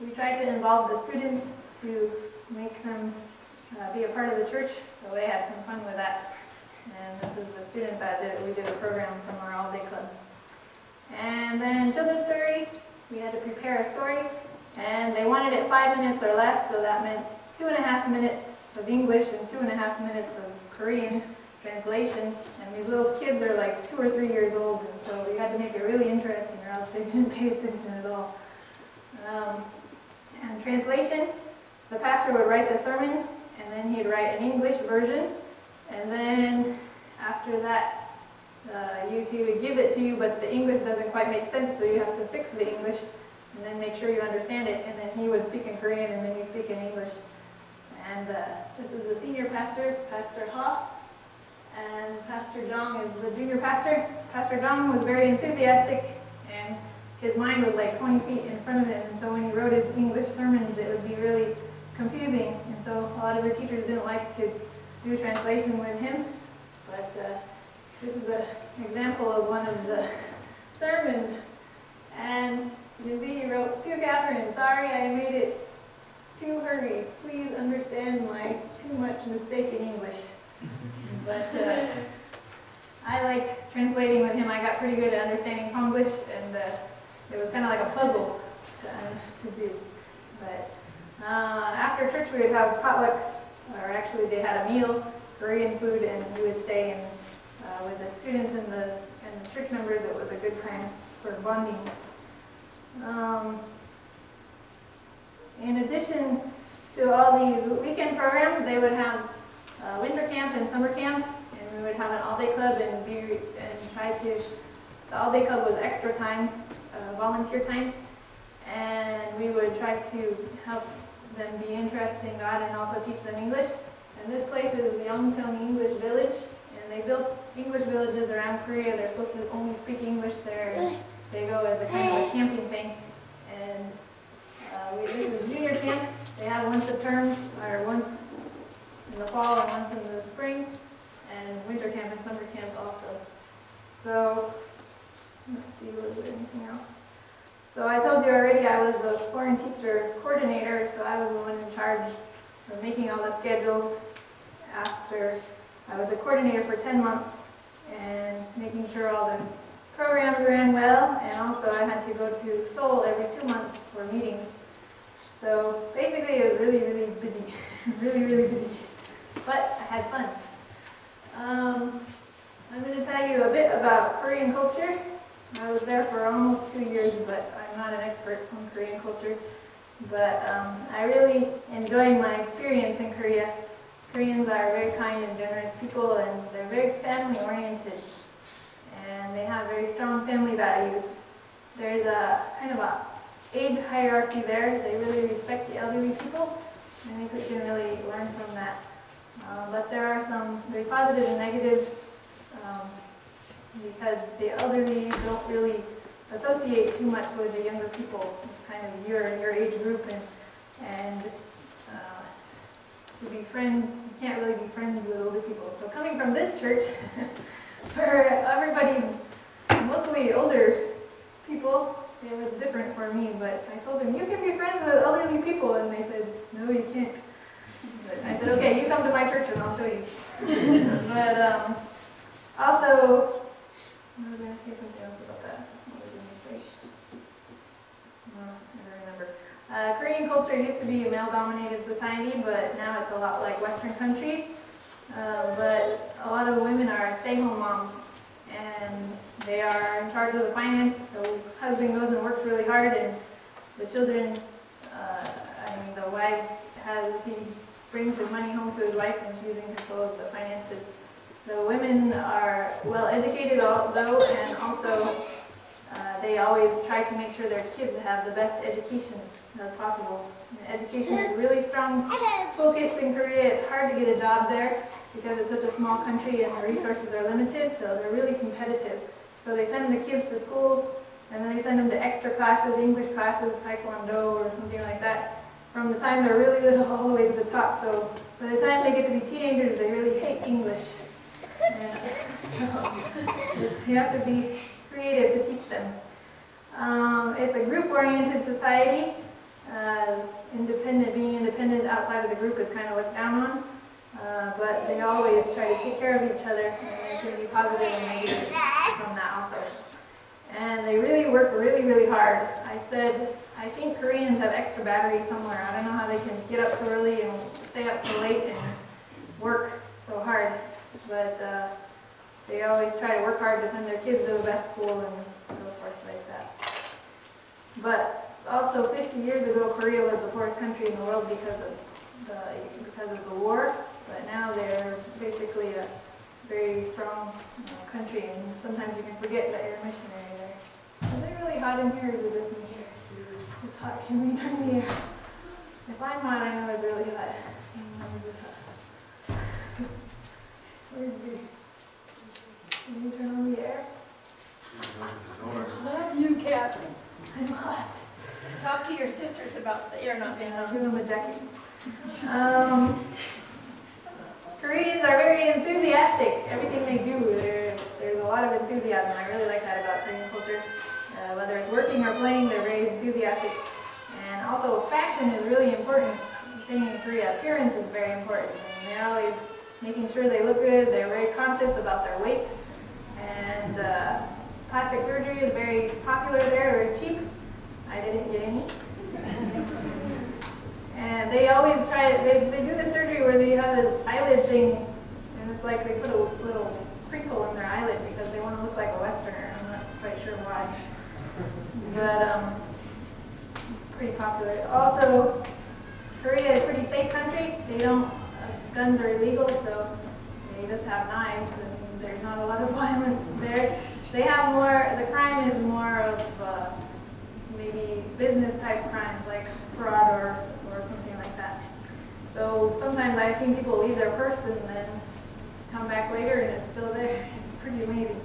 We try to involve the students to make them be a part of the church, so they had some fun with that. And this is the students that did it. We did a program from our all-day club. And then children's story, we had to prepare a story, and they wanted it 5 minutes or less, so that meant 2.5 minutes of English and 2.5 minutes of Korean translation. And these little kids are like 2 or 3 years old, and so we had to make it really interesting or else they didn't pay attention at all. And translation, the pastor would write the sermon, and then he'd write an English version, and then after that he would give it to you, but the English doesn't quite make sense, so you have to fix the English and then make sure you understand it, and then he would speak in Korean and then you speak in English. And this is the senior pastor, Pastor Ha, and Pastor Jong is the junior pastor. Pastor Jong was very enthusiastic, and his mind was like 20 feet in front of him, and so when he wrote his English sermons, it would be really confusing, and so a lot of the teachers didn't like to do translation with him. But this is an example of one of the sermons, and you can see he wrote, "To Kathryn, sorry I made it too hurried. Please understand my too much mistake in English." But I liked translating with him. I got pretty good at understanding Konglish, and it was kind of like a puzzle to do. But after church we would have potluck, or actually they had a meal, Korean food, and we would stay with the students and the church members. It was a good time for bonding. In addition to all these weekend programs, they would have winter camp and summer camp, and we would have an all-day club and try to. The all-day club was extra time, volunteer time, and we would try to help them be interested in God and also teach them English. And this place is the Yongpyeong English Village, and they built English villages around Korea. They're supposed to only speak English there. And they go as a kind of a camping thing. And this is junior camp. They have once a term, or once in the fall and once in the spring, and winter camp and summer camp also. So let's see, was there anything else? So I told you already I was the foreign teacher coordinator, so I was the one in charge of making all the schedules. After I was a coordinator for 10 months and making sure all the programs ran well, and also I had to go to Seoul every 2 months for meetings. So basically it was really, really busy, really, really busy, but I had fun. I'm going to tell you a bit about Korean culture. I was there for almost 2 years, but I'm not an expert on Korean culture. But I really enjoyed my experience in Korea. Koreans are very kind and generous people, and they're very family-oriented. And they have very strong family values. There's a kind of a age hierarchy there. They really respect the elderly people, and I think we can really learn from that. But there are some very positive and negatives, because the elderly don't really associate too much with the younger people. It's kind of your age group, and to be friends, you can't really be friends with older people. So coming from this church, where everybody's mostly older people, it was different for me. But I told them, you can be friends with elderly people, and they said, no, you can't. But I said, okay, you come to my church and I'll show you. But also, I was going to say something else about that. What was I going to say? No, I don't remember. Korean culture used to be a male-dominated society, but now it's a lot like Western countries. But a lot of women are stay-home moms, and they are in charge of the finance. The husband goes and works really hard, and the children, the wives, he brings the money home to his wife, and she's in control of the finances. The women are well educated, though, and also they always try to make sure their kids have the best education as possible. And education is really strong focused in Korea. It's hard to get a job there because it's such a small country and the resources are limited, so they're really competitive. So they send the kids to school, and then they send them to extra classes, English classes, Taekwondo, or something like that, from the time they're really little all the way to the top. So by the time they get to be teenagers, they really hate English. And so you have to be creative to teach them. It's a group-oriented society. being independent outside of the group is kind of looked down on. But they always try to take care of each other, and there can be positive and negatives from that also. And they really work really, really hard. I think Koreans have extra batteries somewhere. I don't know how they can get up so early and stay up so late and work so hard. But they always try to work hard to send their kids to the best school and so forth like that. But also 50 years ago, Korea was the poorest country in the world because of the war. But now they're basically a very strong country, and sometimes you can forget that you're a missionary there. Is it really hot in here, or is it just me here? It's hot. Can we turn the air? If I'm hot, I know it's really hot. Where's the... Can you turn on the air? Love you, Kathryn. I'm hot. Talk to your sisters about the air not being I'll on. give them a jacket. Koreans are very enthusiastic. Everything they do, there's a lot of enthusiasm. I really like that about Korean culture. Whether it's working or playing, they're very enthusiastic. And also, fashion is a really important thing in Korea. Appearance is very important. And they're always making sure they look good. They're very conscious about their weight. And plastic surgery is very popular there, very cheap. I didn't get any. And they always try, they do the surgery where they have this eyelid thing, and it's like they put a little crinkle in their eyelid because they want to look like a Westerner. I'm not quite sure why. But it's pretty popular. Also, Korea is a pretty safe country. They don't, guns are illegal, so they just have knives, and there's not a lot of violence there. They have more, the crime is more of maybe business type crimes like fraud or something like that. So sometimes I've seen people leave their purse and then come back later and it's still there. It's pretty amazing.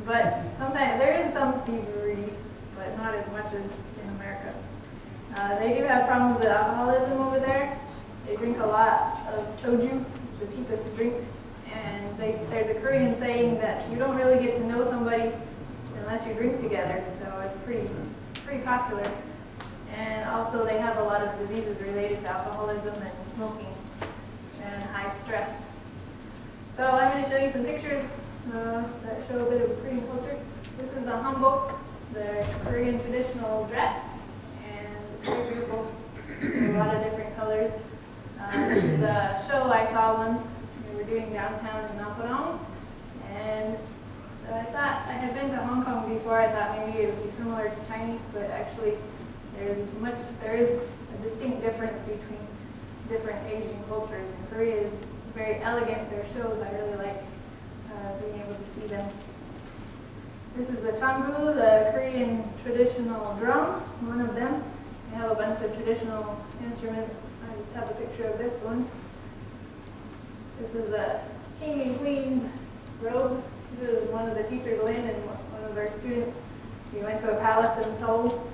But sometimes there is some thievery, but not as much as in America. They do have problems with alcoholism over there. They drink a lot of soju, the cheapest drink. And there's a Korean saying that you don't really get to know somebody unless you drink together. So it's pretty popular. And also they have a lot of diseases related to alcoholism and smoking and high stress. So I'm going to show you some pictures that show a bit of Korean culture. This is the hanbok, the Korean traditional dress, and it's very beautiful. A lot of different colors. This is a show I saw once. We were doing downtown in Namporong, and I thought I had been to Hong Kong before. I thought maybe it would be similar to Chinese, but actually there is a distinct difference between different Asian cultures. And Korea is very elegant. Their shows, I really like being able to see them. This is the changu, the Korean traditional drum, one of them. They have a bunch of traditional instruments. I just have a picture of this one. This is a king and queen robe. This is one of the teachers, Lynn, and one of their students. We went to a palace in Seoul.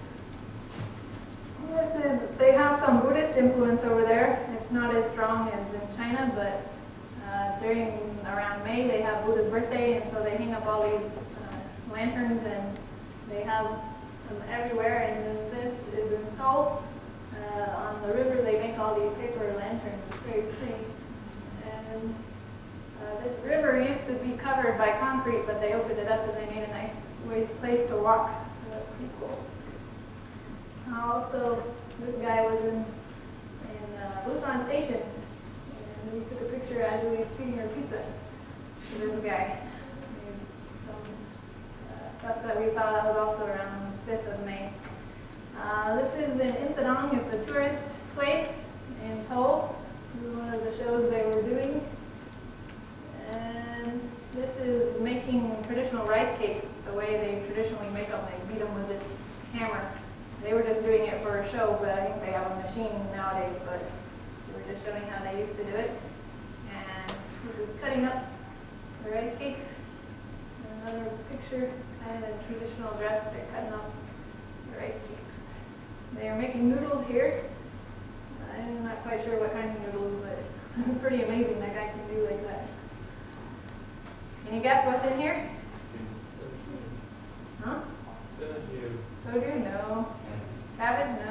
They have some Buddhist influence over there. It's not as strong as in China, but around May they have Buddha's birthday, and so they hang up all these lanterns, and they have them everywhere. And then this is in Seoul. On the river they make all these paper lanterns. It's very pretty. And this river used to be covered by concrete, but they opened it up and they made a nice place to walk. So that's pretty cool. Also, this guy was in Busan Station, and we took a picture as we were eating our pizza. So this guy. Some stuff that we saw that was also around the 5th of May. This is in Insadong. It's a tourist place in Seoul. This is one of the shows they were doing. And this is making traditional rice cakes the way they traditionally make them. They beat them with this hammer. They were just doing it for a show, but I think they have a machine nowadays, but we were just showing how they used to do it. And this is cutting up the rice cakes. Another picture, kind of in traditional dress, they're cutting up the rice cakes. They are making noodles here. I'm not quite sure what kind of noodles, but pretty amazing that guy can do like that. Can you guess what's in here? Huh? Soju. Soju? No. Cabbage? No.